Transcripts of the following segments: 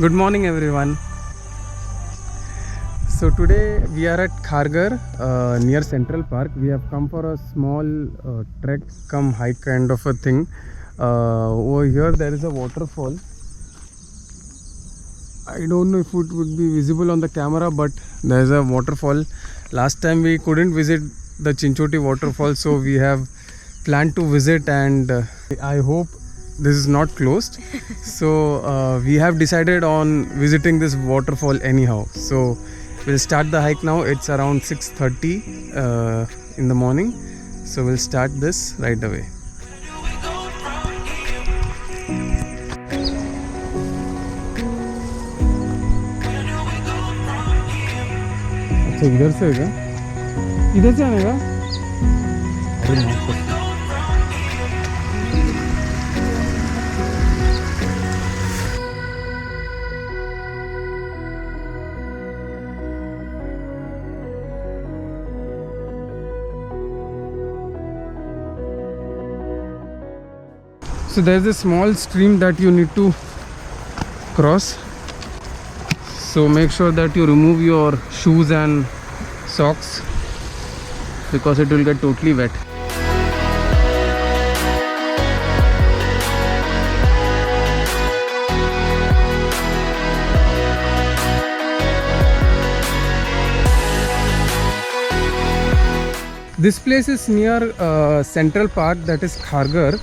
Good morning, everyone. So today we are at Kharghar near Central Park. We have come for a small trek come hike kind of a thing. Over here there is a waterfall. I don't know if it would be visible on the camera, but there is a waterfall. Last time we couldn't visit the Chinchoti waterfall, so we have planned to visit, and I hope this is not closed. So we have decided on visiting this waterfall anyhow. So we'll start the hike now. It's around 6:30 in the morning. So we'll start this right away. अच्छा इधर से है क्या? इधर से आने का? अरे माफ कर। So there's a small stream that you need to cross. So make sure that you remove your shoes and socks because it will get totally wet. This place is near Central Park, that is Kharghar.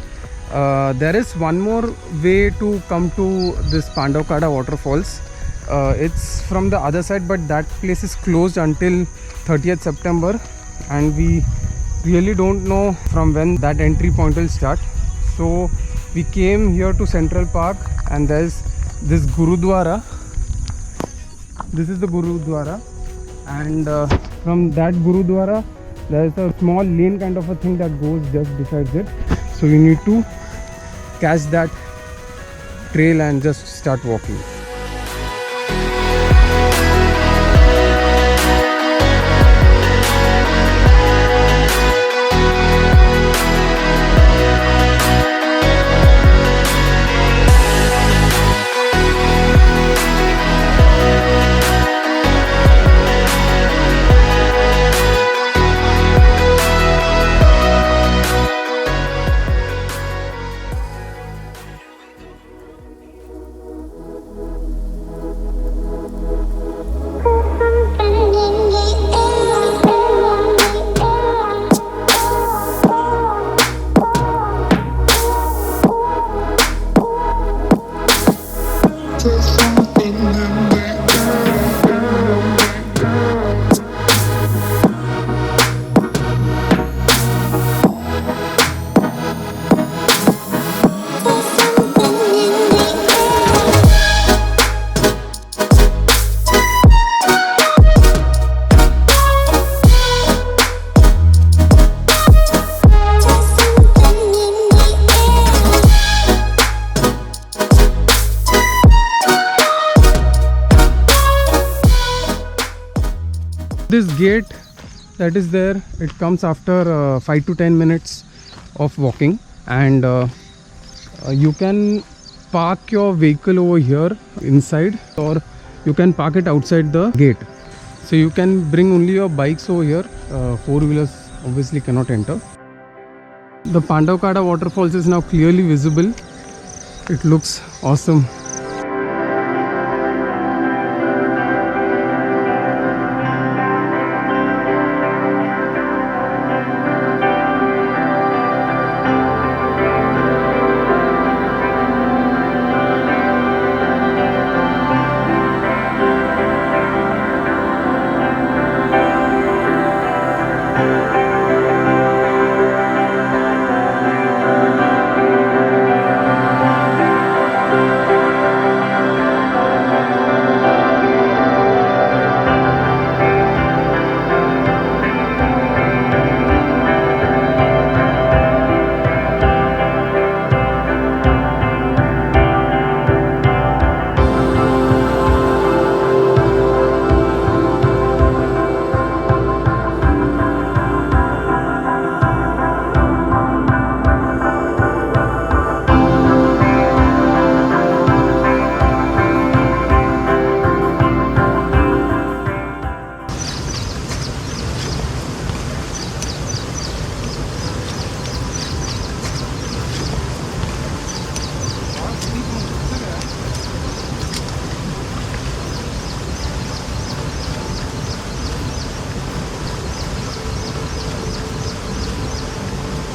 There is one more way to come to this Pandavkada waterfalls. It's from the other side, but that place is closed until 30th September, and we really don't know from when that entry point will start. So we came here to Central Park, and there's this Gurudwara. This is the Gurudwara, and from that Gurudwara there's a small lane kind of a thing that goes just besides it. So you need to catch that trail and just start walking. This gate that is there, it comes after 5 to 10 minutes of walking, and you can park your vehicle over here inside, or you can park it outside the gate. So you can bring only your bikes over here. Four-wheelers obviously cannot enter. The Pandavkada waterfalls is now clearly visible. It looks awesome.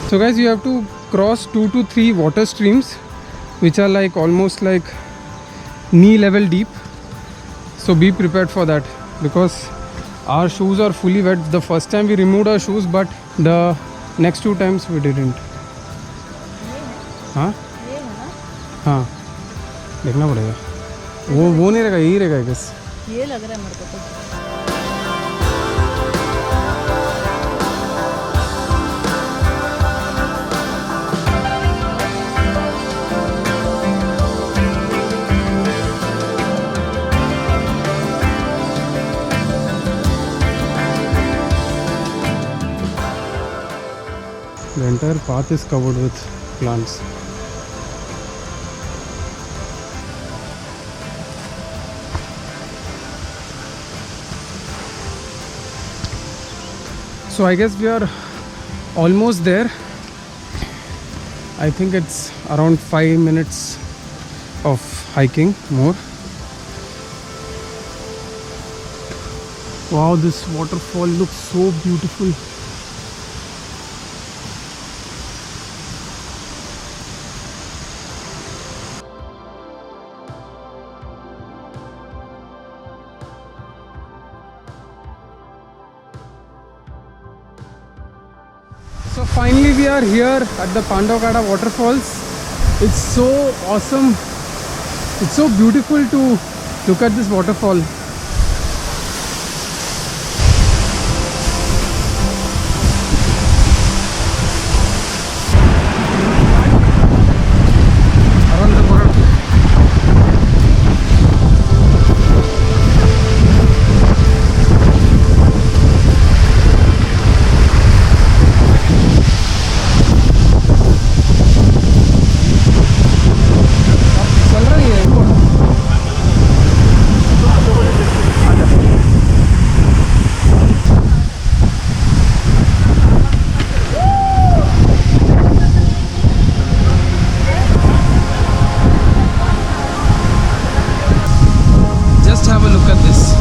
So guys, you have to cross 2 to 3 water streams which are like almost like knee level deep. So be prepared for that because our shoes are fully wet. The first time we removed our shoes, but the next 2 times we didn't. हाँ हाँ देखना पड़ेगा. वो नहीं रहेगा, यही रहेगा बस. ये लग रहा है मेरे को तो. The entire path is covered with plants. So I guess we are almost there. I think it's around 5 minutes of hiking more. Wow, this waterfall looks so beautiful. So finally we are here at the Pandavkada waterfalls. It's so awesome. It's so beautiful to look at this waterfall. Just have a look at this.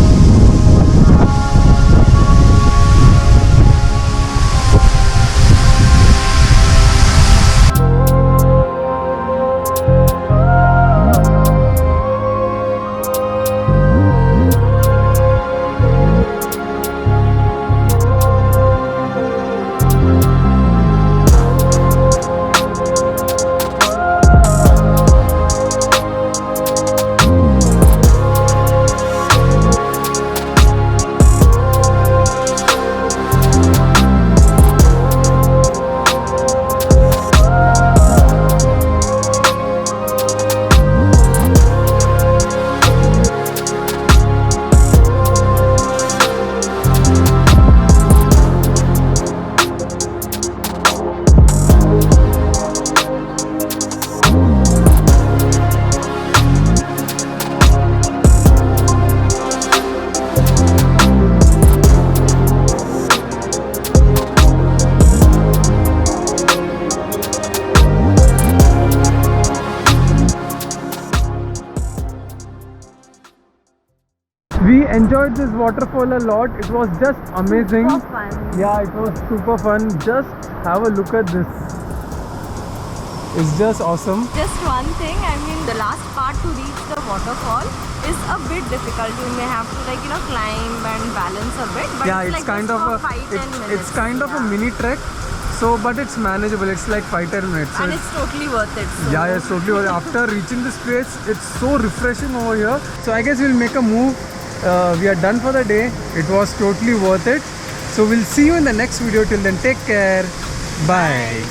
We enjoyed this waterfall a lot. It was just amazing. Super fun. Yeah, it was super fun. Just have a look at this. It's just awesome. Just one thing, I mean, the last part to reach the waterfall is a bit difficult. You may have to climb and balance a bit. But Yeah, it's it's kind just of for a 5-10 minutes. it's kind of a mini trek. So, but it's manageable. It's like 5-10 minutes. So And it's totally worth it. So. yeah, it's totally worth it. After reaching this place, it's so refreshing over here. So I guess we'll make a move. We are done for the day. It was totally worth it. So we'll see you in the next video. Till then, take care. Bye.